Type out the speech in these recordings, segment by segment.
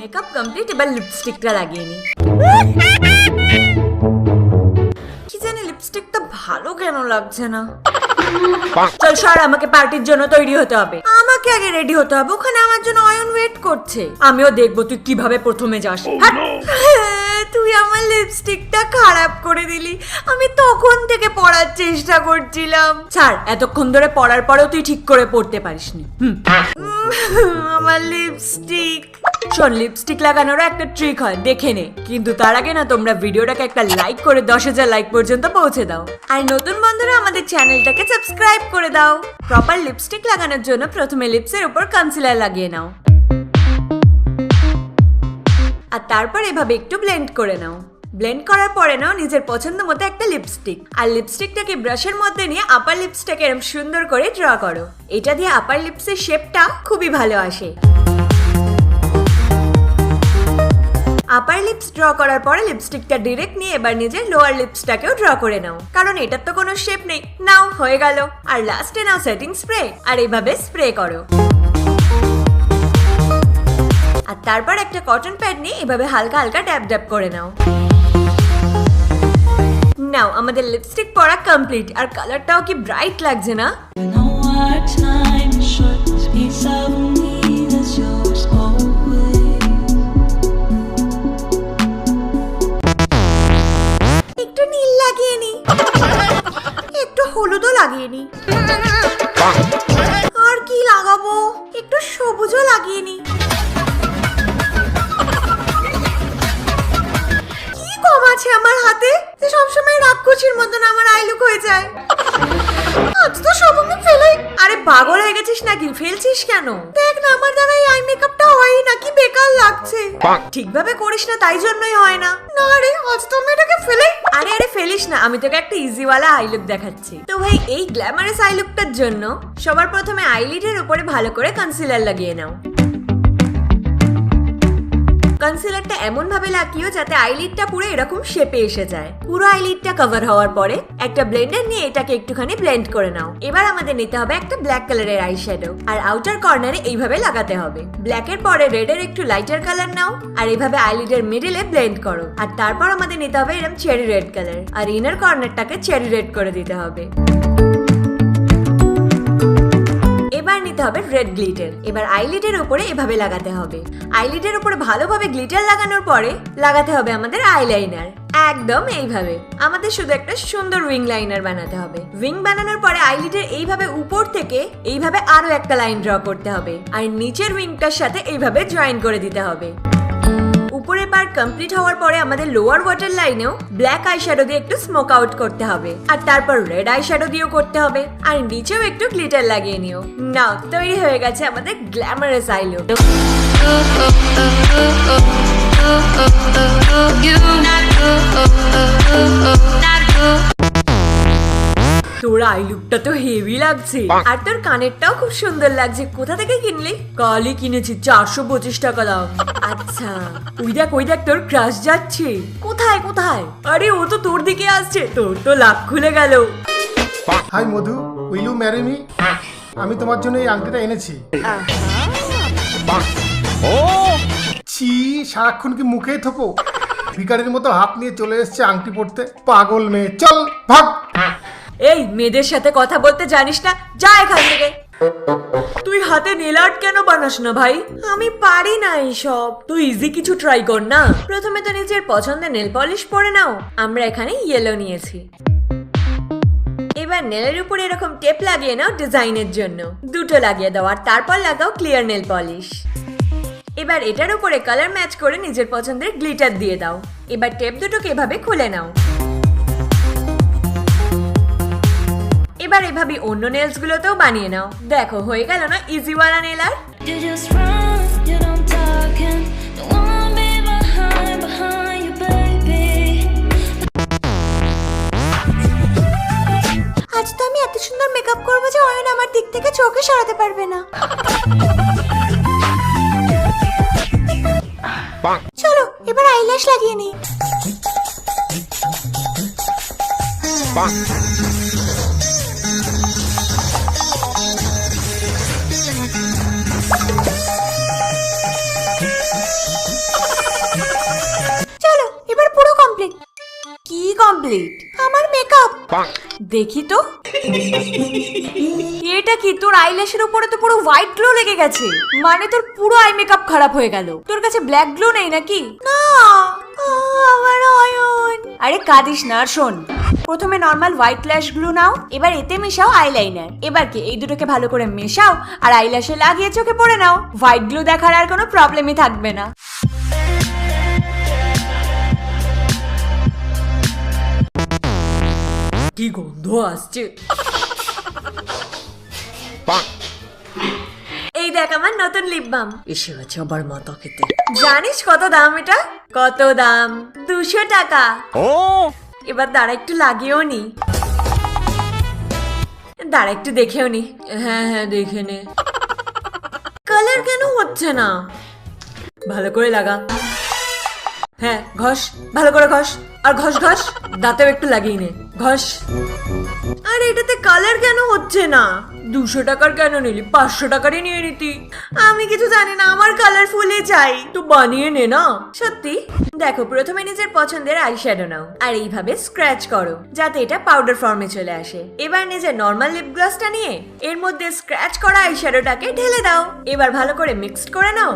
Makeup complete, এবার লিপস্টিকটা লাগিয়ে নি। কি জানি লিপস্টিকটা ভালো কেন লাগছে না। চল সর, আমাকে পার্টির জন্য তৈরি হতে হবে। আমাকে আগে রেডি হতে হবে, ওখানে আমার জন্য অয়ন ওয়েট করছে। আমিও দেখবো তুই কিভাবে প্রথমে যাস। তুই আমার লিপস্টিকটা খারাপ করে দিলি, আমি তখন থেকে পড়ার চেষ্টা করছিলাম। ছাড়, এতক্ষণ ধরে পড়ার পরেও তুই ঠিক করে পড়তে পারিসনি। আমার লিপস্টিক। শোন, লিপস্টিক লাগানোরও একটা ট্রিক হয়, দেখে নে। কিন্তু তার আগে না, তোমরা ভিডিওটাকে একটা লাইক করে 10,000 লাইক পর্যন্ত পৌঁছে দাও। আর নতুন বন্ধুরা আমাদের চ্যানেলটাকে সাবস্ক্রাইব করে দাও। প্রপার লিপস্টিক লাগানোর জন্য প্রথমে লিপসের উপর কনসিলার লাগিয়ে নাও, আর তারপর এভাবে একটু ব্লেন্ড করে নাও। ব্লেন্ড করার পরে নাও নিজের পছন্দ মতো একটা লিপস্টিক, আর লিপস্টিকটাকে ব্রাশের মধ্যে নিয়ে আপার লিপসটাকে এরকম সুন্দর করে ড্র করো। এটা দিয়ে আপার লিপসের শেপটা খুবই ভালো আসে। আপার লিপস ড্র করার পরে লিপস্টিকটা ডিরেক্ট নিয়ে এবার নিজের লোয়ার লিপসটাকেও ড্র করে নাও, কারণ এটার তো কোনো শেপ নেই। নাও, হয়ে গেল। আর লাস্টে নাও সেটিং স্প্রে, আর এইভাবে স্প্রে করো। আর তারপর একটা কটন প্যাড নিয়ে এভাবে হালকা হালকা ড্যাব ড্যাব করে নাও। নাও, আমাদের লিপস্টিক পরা কমপ্লিট। আর কালারটাও কি ব্রাইট লাগছে না? একটু নীল লাগিয়ে নি, একটু হলুদও লাগিয়ে নি, আর কি লাগাবো? একটু সবুজও লাগিয়ে নি। কি কম আছে আমার হাতে যে সবসময় রাক্ষসীর মতন আমার আই লুক হয়ে যায়। আজ তো সব আমি ফেলাই। আরে পাগল হয়ে গেছিস নাকি? ফেলছিস কেন? দেখ না, আমার দ্বারা এই আই মেকআপটা হয় না, কি বেকার লাগছে। ঠিকভাবে করিস না, তাই জন্যই হয় না। না রে, আজ তো আমি এটাকে ফেলাই। আরে ফেলিস না, আমি তোকে একটা ইজি ওয়ালা আই লুক দেখাচ্ছি। তো ভাই, এই গ্ল্যামারাস আই লুকটার জন্য সবার প্রথমে আইলিডের উপরে ভালো করে কনসিলার লাগিয়ে নাও। কনসিলারটা এমন ভাবে লাগিও যাতে আইলিডটা পুরো এরকম শেপে এসে যায়। পুরো আইলিডটা কভার হওয়ার পরে একটা ব্লেন্ডার নিয়ে এটাকে একটুখানি ব্লেন্ড করে নাও। এবার আমাদের নিতে হবে একটা ব্ল্যাক কালারের আই শ্যাডো, আর আউটার কর্নারে এইভাবে লাগাতে হবে। ব্ল্যাকের পরে রেডের একটু লাইটার কালার নাও, আর এইভাবে আইলিডের মিডলে ব্লেন্ড করো। আর তারপর আমাদের নিতে হবে এরকম চেরি রেড কালার, আর ইনার কর্নারটাকে চেরি রেড করে দিতে হবে। এবার নিতে হবে রেড গ্লিটার। এবার আইলিডের উপরে এভাবে লাগাতে হবে। আইলিডের উপরে ভালোভাবে গ্লিটার লাগানোর পরে লাগাতে হবে আমাদের আইলাইনার। একদম এইভাবে আমাদের শুধু একটা সুন্দর উইং লাইনার বানাতে হবে। উইং বানানোর পরে আইলিডের এইভাবে উপর থেকে এইভাবে আরো একটা লাইন ড্র করতে হবে, আর নিচের উইংটার সাথে এইভাবে জয়েন করে দিতে হবে। উপরের পার্ট কমপ্লিট হওয়ার পরে আমাদের লোয়ার ওয়াটার লাইনেও ব্ল্যাক আই শ্যাডো দিয়ে একটু স্মোক আউট করতে হবে, আর তারপর রেড আই শ্যাডো দিয়েও করতে হবে, আর নিচেও একটু গ্লিটার লাগিয়ে নিও। নাও, তৈরি হয়ে গেছে আমাদের গ্ল্যামারাস আই লুক। তোর আই লুকটা তো হেভি লাগছে, আর তোর কানেরটাও খুব সুন্দর লাগছে। কোথা থেকে কিনলি? কালই কিনেছি, 425 টাকা দাম। আচ্ছা, ওই দেখ তোর ক্রাশ যাচ্ছে। কোথায় কোথায়? আরে ও তো তোর দিকে আসছে, তোর তো লাক খুলে গেল। Hi Madhu, will you marry me? আমি তোমার জন্য এই আংটিটা এনেছি। ছি, সারাক্ষণ কি মুখেই থোপো? ভিখারির মতো হাত নিয়ে চলে এসছে আংটি পড়তে। পাগল মেয়ে, চল ভাগ। এই, মেয়েদের সাথে কথা বলতে জানিস না? যা এখান থেকে। তুই হাতে নেল আর্ট কেন বানাস না ভাই? আমি পারি না এইসব। তুই ইজি কিছু ট্রাই কর না। প্রথমে তো নিজের পছন্দের নেল পলিশ পরে নাও। আমরা এখানে ইয়েলো নিয়েছি। এবার নেলের উপরে এরকম টেপ লাগিয়ে নাও ডিজাইনের জন্য। দুটো লাগিয়ে দাও, আর তারপর লাগাও ক্লিয়ার নেল পলিশ। এবার এটার উপরে কালার ম্যাচ করে নিজের পছন্দের গ্লিটার দিয়ে দাও। এবার টেপ দুটোকে এভাবে খুলে নাও। এবার এভাবে অন্য নেলস গুলোতেও বানিয়ে নাও। দেখো, হয়ে গেল না ইজি ওয়ালা নেল আর্ট? আজ তো আমি এত সুন্দর মেকআপ করবো যে অয়ন আমার দিক থেকে চোখে সরাতে পারবে না। চলো এবার আইল্যাশ লাগিয়ে নিই। চলো এবার পুরো কমপ্লিট। কি কমপ্লিট? আমার মেকআপ দেখি তো। এটা কি, তোর আইল্যাশের উপরে তো পুরো হোয়াইট গ্লো লেগে গেছে, মানে তোর পুরো আই মেকআপ খারাপ হয়ে গেল। তোর কাছে ব্ল্যাক গ্লো নেই নাকি? না, আমার অয়ন। আরে কাঁদিস না, আর শোন, প্রথমে নর্মাল হোয়াইট ল্যাশ গ্লু নাও, এবার এতে মেশাও আইলাইনার। এবার কি এই দুটোকে ভালো করে মেশাও আর আইল্যাশে লাগিয়ে চোখে পরে নাও। হোয়াইট গ্লু দেখার আর কোনো প্রবলেমই থাকবে না। কি গন্ধ আসছে! এই দেখ আমার নতুন লিপ বাম এসে গেছে আবার মাথা খেতে। জানিস কত দাম এটা? কত দাম? 200 টাকা। এবার দাঁড়া একটু লাগিয়েও নি। দাঁড়া একটু দেখেও নি। হ্যাঁ হ্যাঁ দেখে নে। কালার কেন হচ্ছে না? ভালো করে লাগা। হ্যাঁ ঘষ, ভালো করে ঘষ, আর ঘষ ঘষ। দাঁতেও একটু লাগিয়ে নে, ঘষ। আর এটাতে কালার কেন হচ্ছে না? 200 টাকার কেন নিলি? 500 টাকারই নিয়ে নিতি। আমি কিছু জানি না, আমার কালারফুলই চাই। তো বানিয়ে নে না। সত্যি? দেখো, প্রথমে নিজের পছন্দের আই শ্যাডো নাও আর এইভাবে স্ক্র্যাচ করো যাতে এটা পাউডার ফর্মে চলে আসে। এবার নিজের নর্মাল লিপ গ্লসটা নিয়ে এর মধ্যে স্ক্র্যাচ করা আই শ্যাডোটাকে ঢেলে দাও। এবার ভালো করে মিক্সড করে নাও।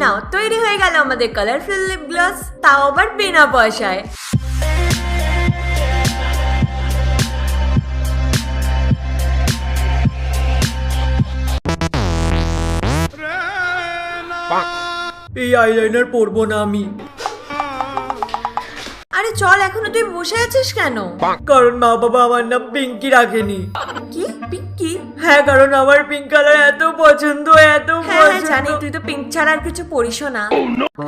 নাও, তৈরি হয়ে গেল আমাদের কালারফুল লিপ গ্লস, তাও আবার বিনা পয়সায়। এই আইলাইনার পরবো না আমি। আরে চল, এখনো তুই বসে আছিস কেন? কারণ মা বাবা আমার নাম পিঙ্কি রাখেনি। কি পিঙ্কি? হ্যাঁ, কারণ আমার পিঙ্ক কালার এত পছন্দ, এত পছন্দ। জানি, তুই তো পিঙ্ক ছাড়া আর কিছু পরিসও না।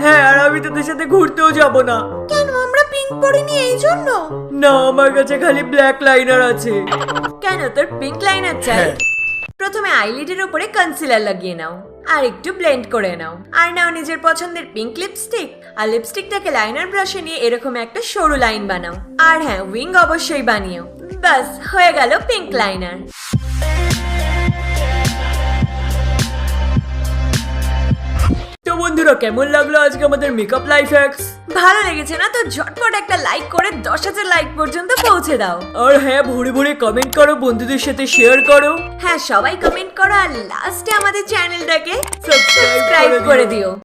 হ্যাঁ, আর আমি তোদের সাথে ঘুরতেও যাব না। কেন? আমরা পিঙ্ক পরিনি এই জন্য? না, আমার কাছে খালি ব্ল্যাক লাইনার আছে। কেন, তোর পিঙ্ক লাইনার চাই? প্রথমে আইলিডের উপরে কনসিলার লাগিয়ে নাও আর একটু ব্লেন্ড করে নাও। আর নাও নিজের পছন্দের পিঙ্ক লিপস্টিক আর লিপস্টিকটাকে লাইনার ব্রাশে নিয়ে এরকম একটা সরু লাইন বানাও। আর হ্যাঁ, উইং অবশ্যই বানিও। বাস হয়ে গেল পিঙ্ক লাইনার। তো বন্ধুরা, কেমন লাগলো আজকে আমাদের মেকআপ লাইফ হ্যাকস? ভালো লেগেছে না? তো ঝটপট একটা লাইক করে 10,000 লাইক পর্যন্ত পৌঁছে দাও। আর হ্যাঁ, ভরে ভরে কমেন্ট করো, বন্ধুদের সাথে শেয়ার করো। হ্যাঁ, সবাই কমেন্ট করো আর লাস্টে আমাদের চ্যানেলটাকে সাবস্ক্রাইব করে দিও।